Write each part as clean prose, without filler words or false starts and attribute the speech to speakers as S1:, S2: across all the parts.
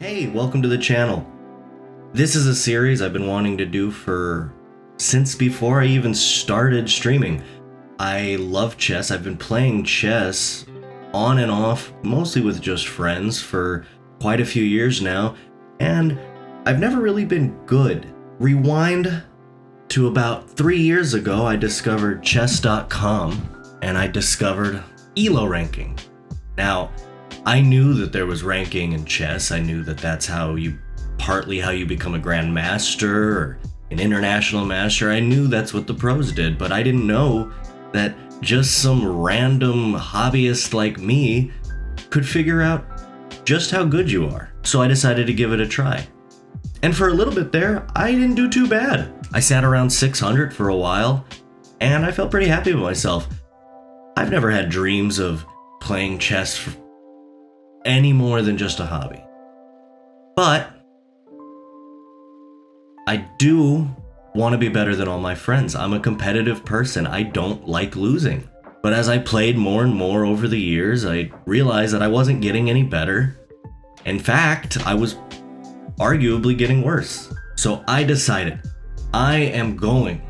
S1: Hey, welcome to the channel. This is a series I've been wanting to do since before I even started streaming. I love chess. I've been playing chess on and off, mostly with just friends, for quite a few years now, and I've never really been good. Rewind to about 3 years ago, I discovered chess.com, and I discovered ELO ranking. Now, I knew that there was ranking in chess. I knew that that's partly how you become a grandmaster or an international master. I knew that's what the pros did, but I didn't know that just some random hobbyist like me could figure out just how good you are. So I decided to give it a try. And for a little bit there, I didn't do too bad. I sat around 600 for a while, and I felt pretty happy with myself. I've never had dreams of playing chess for any more than just a hobby. But I do want to be better than all my friends. I'm a competitive person. I don't like losing. But as I played more and more over the years, I realized that I wasn't getting any better. In fact, I was arguably getting worse. So I decided I am going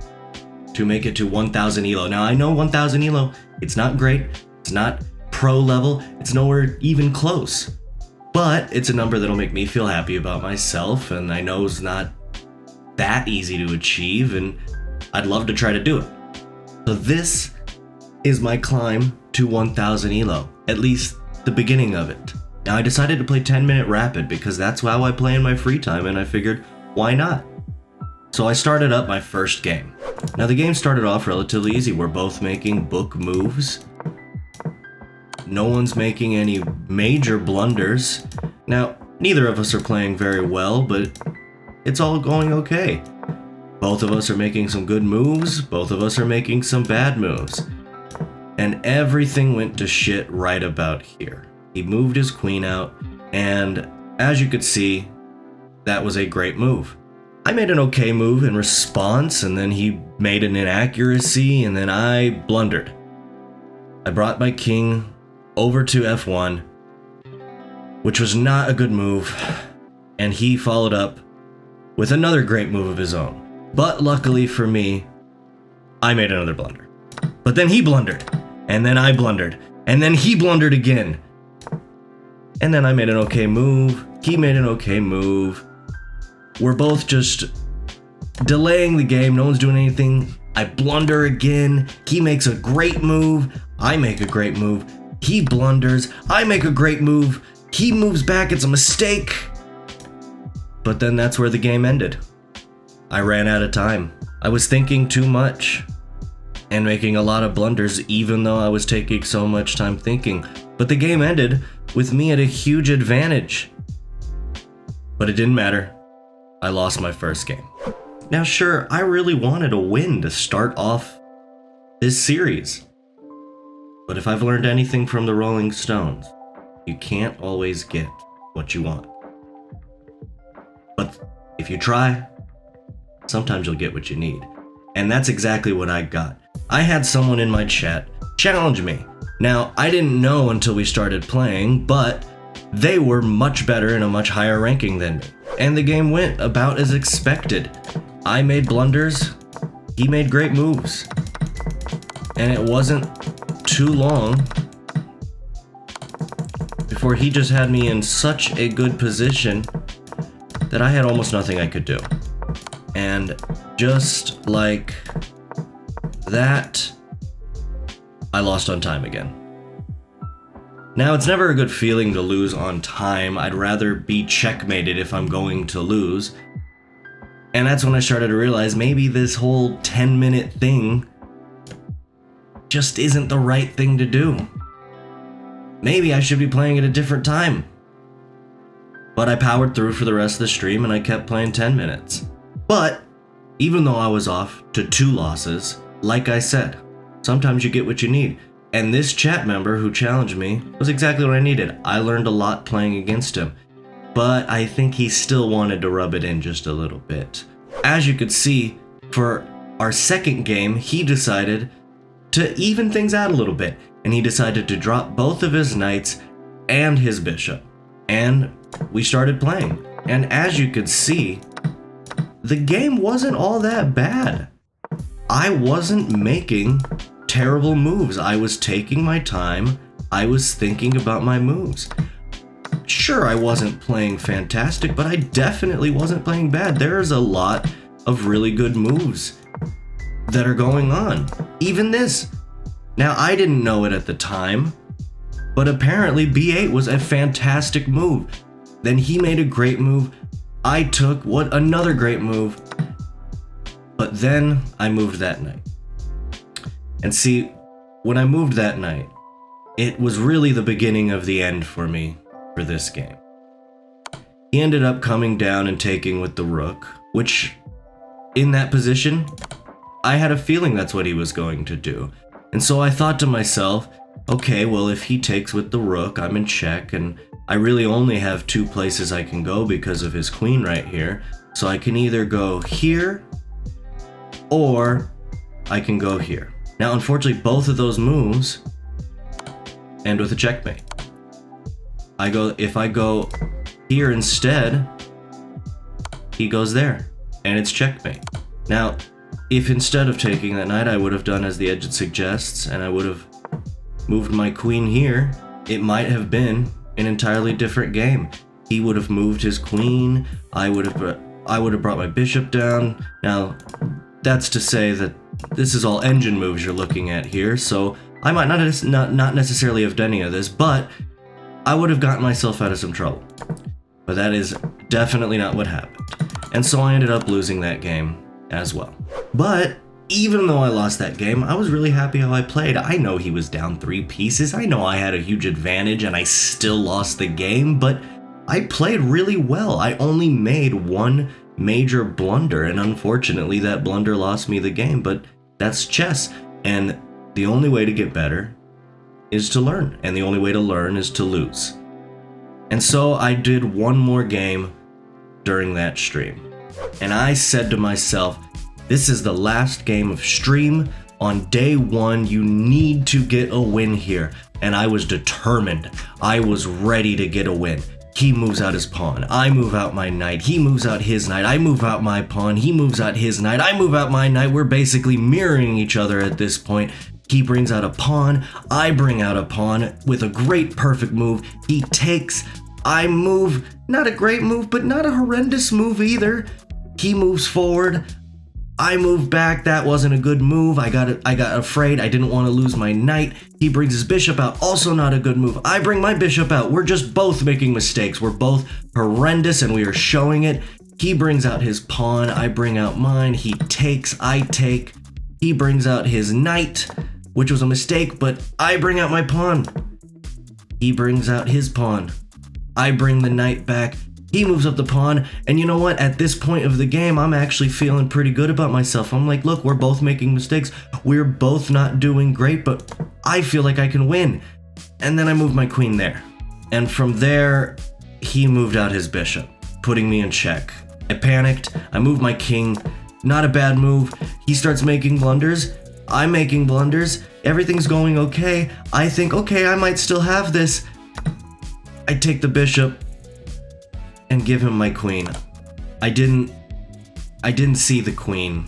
S1: to make it to 1000 ELO. Now I know 1000 ELO, it's not great. It's not pro level. It's nowhere even close. But it's a number that'll make me feel happy about myself, and I know it's not that easy to achieve, and I'd love to try to do it. So this is my climb to 1000 ELO, at least the beginning of it. Now I decided to play 10-minute rapid because that's how I play in my free time, and I figured, why not? So I started up my first game. Now the game started off relatively easy. We're both making book moves. No one's making any major blunders. Now, neither of us are playing very well, but it's all going okay. Both of us are making some good moves, both of us are making some bad moves. And everything went to shit right about here. He moved his queen out, and as you could see, that was a great move. I made an okay move in response, and then he made an inaccuracy, and then I blundered. I brought my king over to f1, which was not a good move, and he followed up with another great move of his own. But luckily for me, I made another blunder. But then he blundered, and then I blundered, and then he blundered again. And then I made an okay move, he made an okay move. We're both just delaying the game, no one's doing anything. I blunder again, he makes a great move, I make a great move. He blunders, I make a great move, he moves back, it's a mistake. But then that's where the game ended. I ran out of time. I was thinking too much and making a lot of blunders even though I was taking so much time thinking. But the game ended with me at a huge advantage. But it didn't matter. I lost my first game. Now sure, I really wanted a win to start off this series. But if I've learned anything from the Rolling Stones, you can't always get what you want. But if you try, sometimes you'll get what you need. And that's exactly what I got. I had someone in my chat challenge me. Now, I didn't know until we started playing, but they were much better and a much higher ranking than me. And the game went about as expected. I made blunders, he made great moves. And it wasn't too long before he just had me in such a good position that I had almost nothing I could do. And just like that, I lost on time again. Now, it's never a good feeling to lose on time. I'd rather be checkmated if I'm going to lose. And that's when I started to realize maybe this whole 10-minute thing just isn't the right thing to do. Maybe I should be playing at a different time. But I powered through for the rest of the stream and I kept playing 10 minutes. But even though I was off to 2 losses, like I said, sometimes you get what you need. And this chat member who challenged me was exactly what I needed. I learned a lot playing against him, but I think he still wanted to rub it in just a little bit. As you could see, for our second game, he decided to even things out a little bit, and he decided to drop both of his knights and his bishop. And we started playing. And as you could see, the game wasn't all that bad. I wasn't making terrible moves. I was taking my time. I was thinking about my moves. Sure, I wasn't playing fantastic, but I definitely wasn't playing bad. There's a lot of really good moves that are going on. Even this. Now, I didn't know it at the time, but apparently B8 was a fantastic move. Then he made a great move. I took another great move. But then I moved that night. And see, when I moved that night, it was really the beginning of the end for me for this game. He ended up coming down and taking with the rook, which in that position, I had a feeling that's what he was going to do. And so I thought to myself, okay, well, if he takes with the rook, I'm in check, and I really only have 2 places I can go because of his queen right here. So I can either go here, or I can go here. Now, unfortunately, both of those moves end with a checkmate. If I go here instead, he goes there, and it's checkmate. Now, if instead of taking that knight, I would have done as the edge suggests, and I would have moved my queen here, it might have been an entirely different game. He would have moved his queen, I would have brought my bishop down. Now, that's to say that this is all engine moves you're looking at here, so I might not necessarily have done any of this, but I would have gotten myself out of some trouble. But that is definitely not what happened. And so I ended up losing that game as well. But even though I lost that game, I was really happy how I played. I know he was down 3 pieces. I know I had a huge advantage and I still lost the game, but I played really well. I only made 1 major blunder, and unfortunately that blunder lost me the game, but that's chess. And the only way to get better is to learn, and the only way to learn is to lose. And so I did 1 more game during that stream, and I said to myself, this is the last game of stream. On day 1, you need to get a win here. And I was determined. I was ready to get a win. He moves out his pawn. I move out my knight. He moves out his knight. I move out my pawn. He moves out his knight. I move out my knight. We're basically mirroring each other at this point. He brings out a pawn. I bring out a pawn with a great perfect move. He takes. I move. Not a great move, but not a horrendous move either. He moves forward. I move back. That wasn't a good move. I got afraid. I didn't want to lose my knight. He brings his bishop out. Also not a good move. I bring my bishop out. We're just both making mistakes. We're both horrendous and we are showing it. He brings out his pawn. I bring out mine. He takes. I take. He brings out his knight, which was a mistake, but I bring out my pawn. He brings out his pawn. I bring the knight back. He moves up the pawn, and you know what? At this point of the game, I'm actually feeling pretty good about myself. I'm like, look, we're both making mistakes. We're both not doing great, but I feel like I can win. And then I move my queen there. And from there, he moved out his bishop, putting me in check. I panicked. I moved my king. Not a bad move. He starts making blunders. I'm making blunders. Everything's going okay. I think, okay, I might still have this. I take the bishop and give him my queen. I didn't see the queen.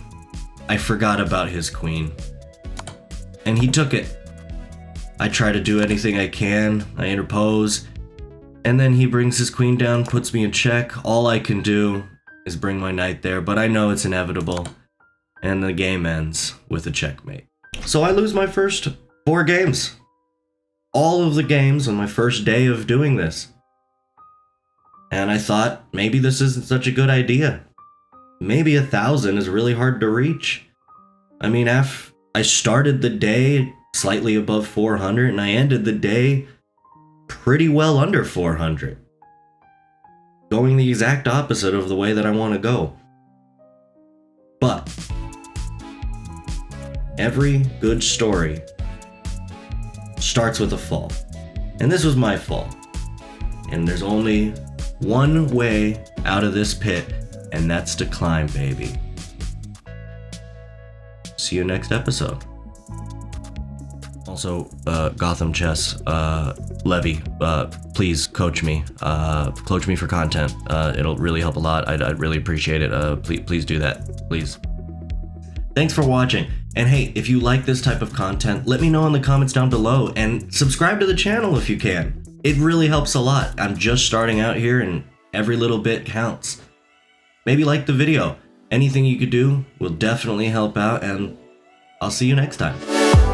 S1: I forgot about his queen. And he took it. I try to do anything I can. I interpose. And then he brings his queen down, puts me in check. All I can do is bring my knight there, but I know it's inevitable. And the game ends with a checkmate. So I lose my first 4 games. All of the games on my first day of doing this. And I thought, maybe this isn't such a good idea. Maybe 1,000 is really hard to reach. I mean, I started the day slightly above 400, and I ended the day pretty well under 400. Going the exact opposite of the way that I want to go. But every good story starts with a fall. And this was my fall. And there's only one way out of this pit, and that's to climb, baby. See you next episode. Also, Gotham Chess, Levy, please coach me. Coach me for content. It'll really help a lot. I'd really appreciate it. Please do that, please. Thanks for watching. And hey, if you like this type of content, let me know in the comments down below and subscribe to the channel if you can. It really helps a lot. I'm just starting out here and every little bit counts. Maybe like the video. Anything you could do will definitely help out, and I'll see you next time.